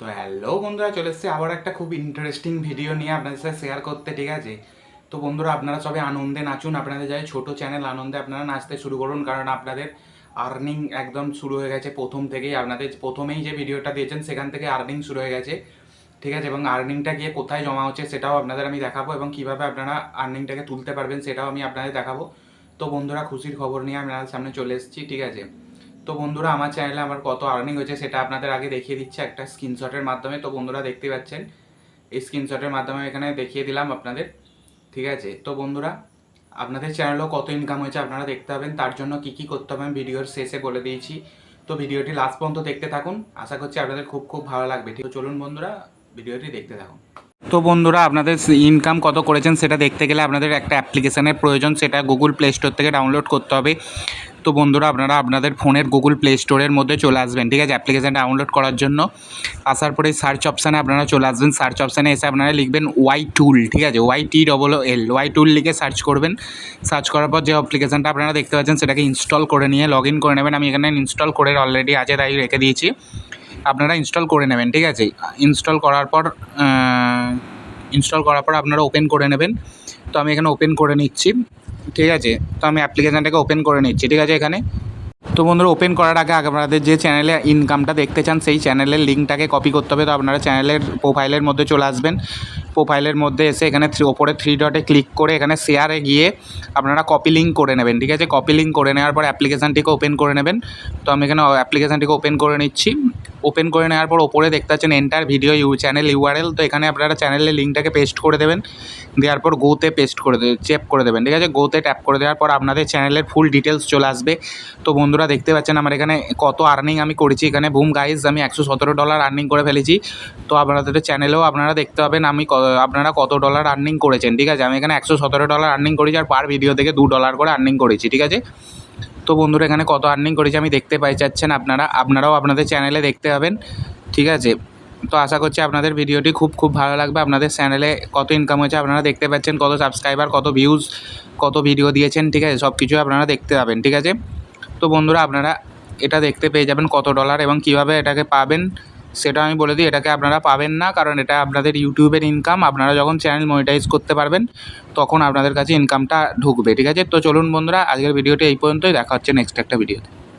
তো হ্যালো বন্ধুরা, চলে এসেছি আবার একটা খুব ইন্টারেস্টিং ভিডিও নিয়ে আপনাদের সাথে শেয়ার করতে। ঠিক আছে, তো বন্ধুরা আপনারা সবাই আনন্দে নাচুন। আপনাদের যাই ছোট চ্যানেল আনন্দে আপনারা নাচতে শুরু করুন, কারণ আপনাদের আর্নিং একদম শুরু হয়ে গেছে প্রথম থেকেই। আপনাদের প্রথমেই যে ভিডিওটা দিয়েছেন সেখান থেকে আর্নিং শুরু হয়ে গেছে। ঠিক আছে, এবং আর্নিংটা গিয়ে কোথায় জমা হচ্ছে সেটাও আপনাদের আমি দেখাবো, এবং কীভাবে আপনারা আর্নিংটাকে তুলতে পারবেন সেটাও আমি আপনাদের দেখাবো। তো বন্ধুরা, খুশির খবর নিয়ে আপনাদের সামনে চলে এসেছি। ঠিক আছে, তো বন্ধুরা আমার চ্যানেলে আমার কত আর্নিং হয়েছে সেটা আপনাদের আগে দেখিয়ে দিচ্ছে একটা স্ক্রিনশটের মাধ্যমে। তো বন্ধুরা দেখতে পাচ্ছেন, এই স্ক্রিনশটের মাধ্যমে এখানে দেখিয়ে দিলাম আপনাদের। ঠিক আছে, তো বন্ধুরা আপনাদের চ্যানেলেও কত ইনকাম হয়েছে আপনারা দেখতে পাবেন। তার জন্য কী কী করতে হবে আমি ভিডিওর শেষে বলে দিয়েছি। তো ভিডিওটি লাস্ট পর্যন্ত দেখতে থাকুন, আশা করছি আপনাদের খুব খুব ভালো লাগবে। ঠিক, চলুন বন্ধুরা ভিডিওটি দেখতে থাকুন। তো বন্ধুরা আপনাদের ইনকাম কত করেছেন সেটা দেখতে গেলে আপনাদের একটা অ্যাপ্লিকেশানের প্রয়োজন, সেটা গুগল প্লে স্টোর থেকে ডাউনলোড করতে হবে। তো বন্ধুরা আপনারা আপনাদের ফোনের গুগল প্লে স্টোরের মধ্যে চলে আসবেন। ঠিক আছে, অ্যাপ্লিকেশান ডাউনলোড করার জন্য আসার পরে সার্চ অপশানে আপনারা চলে আসবেন। সার্চ অপশানে এসে আপনারা লিখবেন ওয়াই টুল। ঠিক আছে, YTLL ওয়াই টুল লিখে সার্চ করবেন। সার্চ করার পর যে অ্যাপ্লিকেশানটা আপনারা দেখতে পাচ্ছেন সেটাকে ইনস্টল করে নিয়ে লগ ইন করে নেবেন। আমি এখানে ইনস্টল করে অলরেডি আছে তাই রেখে দিয়েছি, আপনারা ইনস্টল করে নেবেন। ঠিক আছে, ইনস্টল করার পর আপনারা ওপেন করে নেবেন। তো আমি এখানে ওপেন করে নিচ্ছি। ঠিক আছে, তো আমি অ্যাপ্লিকেশানটাকে ওপেন করে নিচ্ছি। ঠিক আছে, এখানে তো বন্ধুরা ওপেন করার আগে আপনাদের যে চ্যানেলে ইনকামটা দেখতে চান সেই চ্যানেলের লিঙ্কটাকে কপি করতে হবে। তো আপনারা চ্যানেলের প্রোফাইলের মধ্যে চলে আসবেন। প্রোফাইলের মধ্যে এসে এখানে ওপরে 3 ডটে ক্লিক করে এখানে শেয়ারে গিয়ে আপনারা কপি লিঙ্ক করে নেবেন। ঠিক আছে, কপি লিঙ্ক করে নেওয়ার পর অ্যাপ্লিকেশানটিকে ওপেন করে নেবেন। তো আমি এখানে অ্যাপ্লিকেশানটিকে ওপেন করে নিচ্ছি। ওপেন করে নেওয়ার পর ওপরে দেখতে পাচ্ছেন এন্টার ভিডিও চ্যানেল URL। তো এখানে আপনারা চ্যানেলের লিঙ্কটাকে পেস্ট করে দেবেন। দেওয়ার পর গোতে চেপ করে দেবেন। ঠিক আছে, গোতে ট্যাপ করে দেওয়ার পর আপনাদের চ্যানেলের ফুল ডিটেলস চলে আসবে। তো বন্ধুরা দেখতে পাচ্ছেন আমার এখানে কত আর্নিং আমি করেছি। এখানে বুম গাইজ আমি $117 আর্নিং করে ফেলেছি। তো আপনাদের চ্যানেলেও আপনারা দেখতে পাবেন আপনারা কত ডলার আর্নিং করেছেন। ঠিক আছে, আমি এখানে $117 আর্নিং করেছি, আর পার ভিডিও থেকে $2 করে আর্নিং করেছি। ঠিক আছে, তো বন্ধুরা এখানে কত আর্নিং করেছি আমি দেখতে যাচ্ছেন আপনারাও আপনাদের চ্যানেলে দেখতে পাবেন। ঠিক আছে, তো আশা করছি আপনাদের ভিডিওটি খুব খুব ভালো লাগবে। আপনাদের চ্যানেলে কত ইনকাম হয়েছে আপনারা দেখতে পাচ্ছেন, কত সাবস্ক্রাইবার, কত ভিউজ, কত ভিডিও দিয়েছেন। ঠিক আছে, সব কিছু আপনারা দেখতে পাবেন। ঠিক আছে, তো বন্ধুরা আপনারা এটা দেখতে পেয়ে যাবেন কত ডলার, এবং কিভাবে এটাকে পাবেন সেটা আমি বলে দিই। এটাকে আপনারা পাবেন না, কারণ এটা আপনাদের ইউটিউবের ইনকাম। আপনারা যখন চ্যানেল মনিটাইজ করতে পারবেন তখন আপনাদের কাছে ইনকামটা ঢুকবে। ঠিক আছে, তো চলুন বন্ধুরা আজকের ভিডিওটি এই পর্যন্তই, দেখা হচ্ছে নেক্সট একটা ভিডিওতে।